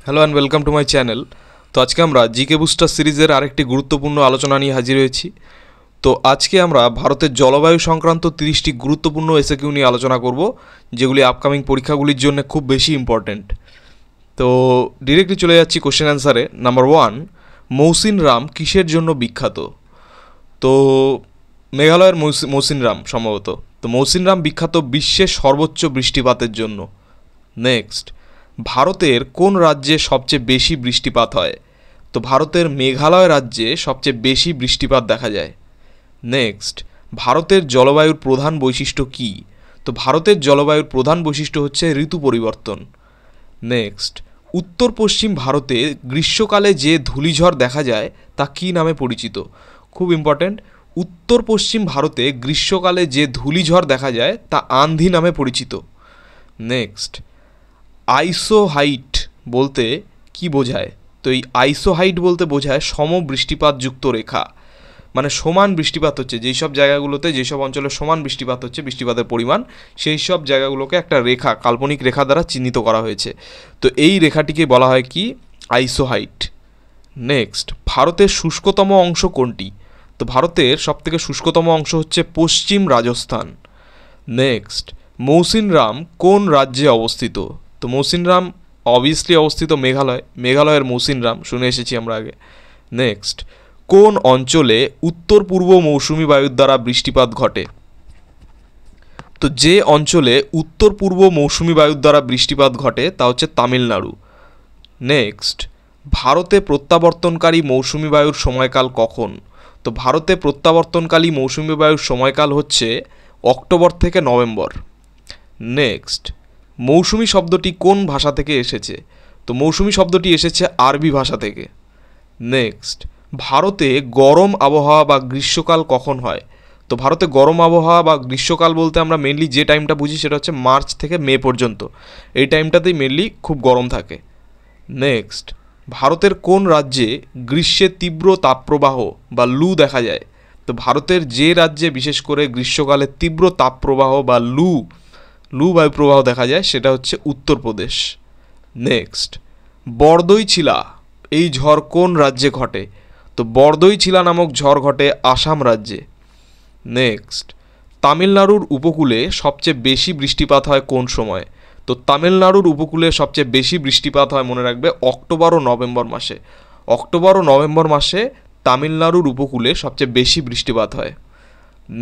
Hello and welcome to my channel. তো আজকে আমরা জিকে বুস্টার সিরিজের আরেকটি গুরুত্বপূর্ণ আলোচনা নিয়ে হাজির হয়েছি। তো আজকে আমরা ভারতের জলবায়ু সংক্রান্ত 30টি গুরুত্বপূর্ণ এসএকিউ নিয়ে আলোচনা করব, যেগুলি আপকামিং পরীক্ষাগুলির জন্য খুব বেশি ইম্পর্ট্যান্ট। তো ডিরেক্টলি চলে যাচ্ছি কোশ্চেন অ্যান্সারে। নাম্বার 1, মৌসিন রাম কিসের জন্য বিখ্যাত? তো মেঘালয়ের মৌসিন রাম সম্ভবত। তো মৌসিন রাম বিখ্যাত বিশ্বের সর্বোচ্চ বৃষ্টিপাতের জন্য। নেক্সট, ভারতের কোন রাজ্যে সবচেয়ে বেশি বৃষ্টিপাত হয়? তো ভারতের মেঘালয় রাজ্যে সবচেয়ে বেশি বৃষ্টিপাত দেখা যায়। নেক্সট, ভারতের জলবায়ুর প্রধান বৈশিষ্ট্য কী? তো ভারতের জলবায়ুর প্রধান বৈশিষ্ট্য হচ্ছে ঋতু পরিবর্তন। নেক্সট, উত্তর পশ্চিম ভারতে গ্রীষ্মকালে যে ধূলিঝড় দেখা যায় তা কী নামে পরিচিত? খুব ইম্পর্ট্যান্ট, উত্তর পশ্চিম ভারতে গ্রীষ্মকালে যে ধূলিঝড় দেখা যায় তা আন্ধি নামে পরিচিত। নেক্সট, আইসোহাইট বলতে কি বোঝায়? তো এই আইসোহাইট বলতে বোঝায় সম বৃষ্টিপাতযুক্ত রেখা, মানে সমান বৃষ্টিপাত হচ্ছে যেই সব জায়গাগুলোতে, যেসব অঞ্চলে সমান বৃষ্টিপাত হচ্ছে, বৃষ্টিপাতের পরিমাণ, সেই সব জায়গাগুলোকে একটা রেখা, কাল্পনিক রেখা দ্বারা চিহ্নিত করা হয়েছে। তো এই রেখাটিকে বলা হয় কি? আইসোহাইট। নেক্সট, ভারতের শুষ্কতম অংশ কোনটি? তো ভারতের সবথেকে শুষ্কতম অংশ হচ্ছে পশ্চিম রাজস্থান। নেক্সট, মৌসিন রাম কোন রাজ্যে অবস্থিত? তো মৌসিন রাম অবভিয়াসলি অবস্থিত মেঘালয়ের মৌসিন রাম শুনে এসেছি আমরা আগে। নেক্সট, কোন অঞ্চলে উত্তর পূর্ব মৌসুমি বায়ুর দ্বারা বৃষ্টিপাত ঘটে? তো যে অঞ্চলে উত্তর পূর্ব মৌসুমি বায়ুর দ্বারা বৃষ্টিপাত ঘটে তা হচ্ছে তামিলনাড়ু। নেক্সট, ভারতে প্রত্যাবর্তনকারী মৌসুমি বায়ুর সময়কাল কখন? তো ভারতে প্রত্যাবর্তনকারী মৌসুমি বায়ুর সময়কাল হচ্ছে অক্টোবর থেকে নভেম্বর। নেক্সট, মৌসুমি শব্দটি কোন ভাষা থেকে এসেছে? তো মৌসুমি শব্দটি এসেছে আরবি ভাষা থেকে। নেক্সট, ভারতে গরম আবহাওয়া বা গ্রীষ্মকাল কখন হয়? তো ভারতে গরম আবহাওয়া বা গ্রীষ্মকাল বলতে আমরা মেনলি যে টাইমটা বুঝি সেটা হচ্ছে মার্চ থেকে মে পর্যন্ত। এই টাইমটাতেই মেনলি খুব গরম থাকে। নেক্সট, ভারতের কোন রাজ্যে গ্রীষ্মের তীব্র তাপপ্রবাহ বা লু দেখা যায়? তো ভারতের যে রাজ্যে বিশেষ করে গ্রীষ্মকালে তীব্র তাপপ্রবাহ বা লু বায়ুপ্রবাহ দেখা যায় সেটা হচ্ছে উত্তরপ্রদেশ। নেক্সট, বরদৈচিলা এই ঝড় কোন রাজ্যে ঘটে? তো বরদৈচিলা নামক ঝড় ঘটে আসাম রাজ্যে। নেক্সট, তামিলনাড়ুর উপকূলে সবচেয়ে বেশি বৃষ্টিপাত হয় কোন সময়? তো তামিলনাড়ুর উপকূলে সবচেয়ে বেশি বৃষ্টিপাত হয় মনে রাখবে অক্টোবর ও নভেম্বর মাসে। অক্টোবর ও নভেম্বর মাসে তামিলনাড়ুর উপকূলে সবচেয়ে বেশি বৃষ্টিপাত হয়।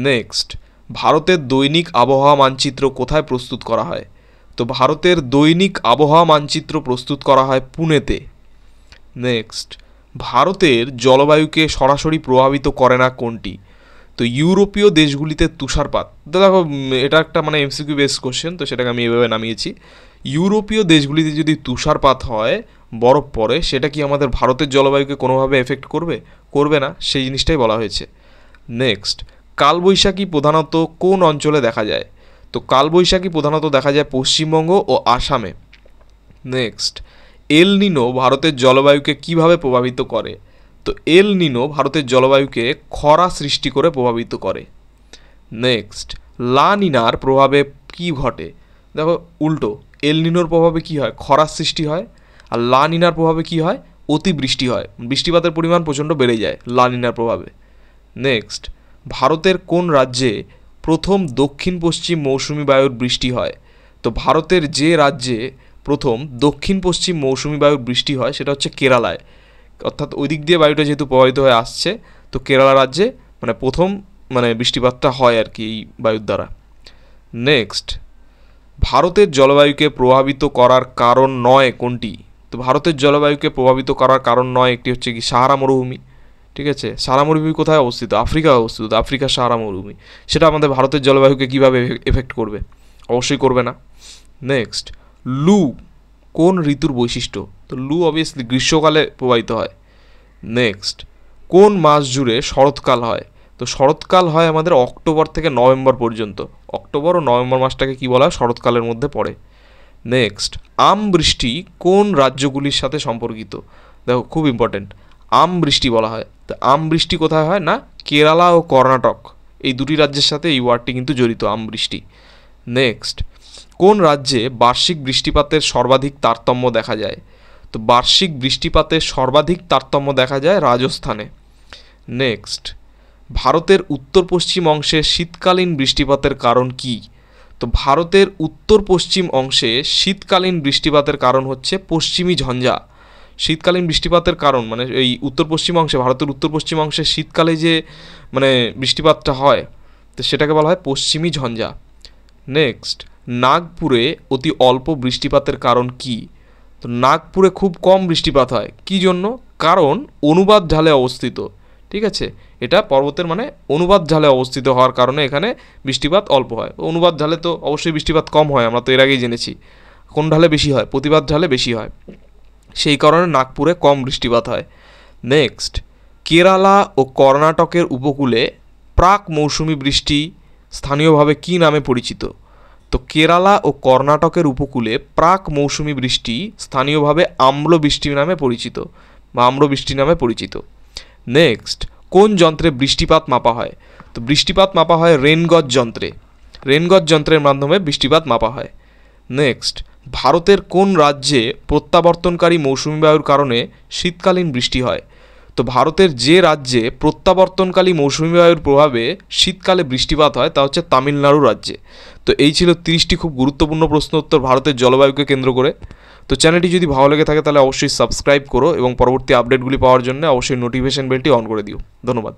নেক্সট, ভারতের দৈনিক আবহাওয়া মানচিত্র কোথায় প্রস্তুত করা হয়? তো ভারতের দৈনিক আবহাওয়া মানচিত্র প্রস্তুত করা হয় পুনেতে। নেক্সট, ভারতের জলবায়ুকে সরাসরি প্রভাবিত করে না কোনটি? তো ইউরোপীয় দেশগুলিতে তুষারপাত। তো দেখো এটা একটা মানে এমসিকিউ বেস কোশ্চেন, তো সেটাকে আমি এভাবে নামিয়েছি। ইউরোপীয় দেশগুলিতে যদি তুষারপাত হয়, বরফ পড়ে, সেটা কি আমাদের ভারতের জলবায়ুকে কোনোভাবে এফেক্ট করবে? করবে না, সেই জিনিসটাই বলা হয়েছে। নেক্সট, কালবৈশাখী প্রধানত কোন অঞ্চলে দেখা যায়? তো কালবৈশাখী প্রধানত দেখা যায় পশ্চিমবঙ্গ ও আসামে। নেক্সট, এল নিনো ভারতের জলবায়ুকে কিভাবে প্রভাবিত করে? তো এল নিনো ভারতের জলবায়ুকে খরা সৃষ্টি করে প্রভাবিত করে। নেক্সট, লা নিনার প্রভাবে কি ঘটে? দেখো উল্টো, এল নিনোর প্রভাবে কি হয়? খরার সৃষ্টি হয়। আর লা নিনার প্রভাবে কি হয়? অতিবৃষ্টি হয়, বৃষ্টিপাতের পরিমাণ প্রচণ্ড বেড়ে যায় লা নিনার প্রভাবে। নেক্সট, ভারতের কোন রাজ্যে প্রথম দক্ষিণ পশ্চিম মৌসুমি বায়ুর বৃষ্টি হয়? তো ভারতের যে রাজ্যে প্রথম দক্ষিণ পশ্চিম মৌসুমি বায়ুর বৃষ্টি হয় সেটা হচ্ছে কেরালায়। অর্থাৎ ওই দিক দিয়ে বায়ুটা যেহেতু প্রবাহিত হয়ে আসছে, তো কেরালা রাজ্যে মানে প্রথম বৃষ্টিপাতটা হয় আর কি এই বায়ুর দ্বারা। নেক্সট, ভারতের জলবায়ুকে প্রভাবিত করার কারণ নয় কোনটি? তো ভারতের জলবায়ুকে প্রভাবিত করার কারণ নয় একটি হচ্ছে কি সাহারা মরুভূমি। ঠিক আছে, সাহারা মরুভূমি কোথায় অবস্থিত? আফ্রিকায় অবস্থিত। আফ্রিকার সাহারা মরুভূমি, সেটা আমাদের ভারতের জলবায়ুকে কীভাবে এফেক্ট করবে? অবশ্যই করবে না। নেক্সট, লু কোন ঋতুর বৈশিষ্ট্য? তো লু অবভিয়াসলি গ্রীষ্মকালে প্রবাহিত হয়। নেক্সট, কোন মাস জুড়ে শরৎকাল হয়? তো শরৎকাল হয় আমাদের অক্টোবর থেকে নভেম্বর পর্যন্ত। অক্টোবর ও নভেম্বর মাসটাকে কী বলা হয়? শরৎকালের মধ্যে পড়ে। নেক্সট, আম বৃষ্টি কোন রাজ্যগুলির সাথে সম্পর্কিত? দেখো খুব ইম্পর্টেন্ট, আম বৃষ্টি বলা হয়। তো আম বৃষ্টি কোথায় হয়? না কেরালা ও কর্ণাটক, এই দুটি রাজ্যের সাথে এই ওয়ার্ডটি কিন্তু জড়িত, আম বৃষ্টি। নেক্সট, কোন রাজ্যে বার্ষিক বৃষ্টিপাতের সর্বাধিক তারতম্য দেখা যায়? তো বার্ষিক বৃষ্টিপাতে সর্বাধিক তারতম্য দেখা যায় রাজস্থানে। নেক্সট, ভারতের উত্তর পশ্চিম অংশে শীতকালীন বৃষ্টিপাতের কারণ কি? তো ভারতের উত্তর পশ্চিম অংশে শীতকালীন বৃষ্টিপাতের কারণ হচ্ছে পশ্চিমী ঝঞ্ঝা। শীতকালীন বৃষ্টিপাতের কারণ মানে এই উত্তর পশ্চিম অংশে, ভারতের উত্তর পশ্চিম অংশে শীতকালে যে মানে বৃষ্টিপাতটা হয় তো সেটাকে বলা হয় পশ্চিমী ঝঞ্ঝা। নেক্সট, নাগপুরে অতি অল্প বৃষ্টিপাতের কারণ কি? তো নাগপুরে খুব কম বৃষ্টিপাত হয়, কী জন্য? কারণ অনুবাদ ঢালে অবস্থিত। ঠিক আছে, এটা পর্বতের মানে অনুবাদ ঢালে অবস্থিত হওয়ার কারণে এখানে বৃষ্টিপাত অল্প হয়। অনুবাদ ঢালে তো অবশ্যই বৃষ্টিপাত কম হয়, আমরা তো এর আগেই জেনেছি। কোন ঢালে বেশি হয়? প্রতিবাদ ঢালে বেশি হয়, সেই কারণে নাগপুরে কম বৃষ্টিপাত হয়। নেক্সট, কেরালা ও কর্ণাটকের উপকূলে প্রাক মৌসুমি বৃষ্টি স্থানীয়ভাবে কী নামে পরিচিত? তো কেরালা ও কর্ণাটকের উপকূলে প্রাক মৌসুমি বৃষ্টি স্থানীয়ভাবে আম্লবৃষ্টি নামে পরিচিত বা আম্রবৃষ্টি নামে পরিচিত। নেক্সট, কোন যন্ত্রে বৃষ্টিপাত মাপা হয়? তো বৃষ্টিপাত মাপা হয় রেনগজ যন্ত্রে। রেনগজ যন্ত্রের মাধ্যমে বৃষ্টিপাত মাপা হয়। নেক্সট, ভারতের কোন রাজ্যে প্রত্যাবর্তনকারী মৌসুমি বায়ুর কারণে শীতকালীন বৃষ্টি হয়? তো ভারতের যে রাজ্যে প্রত্যাবর্তনকালী মৌসুমি বায়ুর প্রভাবে শীতকালে বৃষ্টিপাত হয় তা হচ্ছে তামিলনাড়ু রাজ্যে। তো এই ছিল 30টি খুব গুরুত্বপূর্ণ প্রশ্ন উত্তর ভারতের জলবায়ুকে কেন্দ্র করে। তো চ্যানেলটি যদি ভালো লেগে থাকে তাহলে অবশ্যই সাবস্ক্রাইব করো এবং পরবর্তী আপডেটগুলি পাওয়ার জন্য অবশ্যই নোটিফিকেশন বেলটি অন করে দিও। ধন্যবাদ।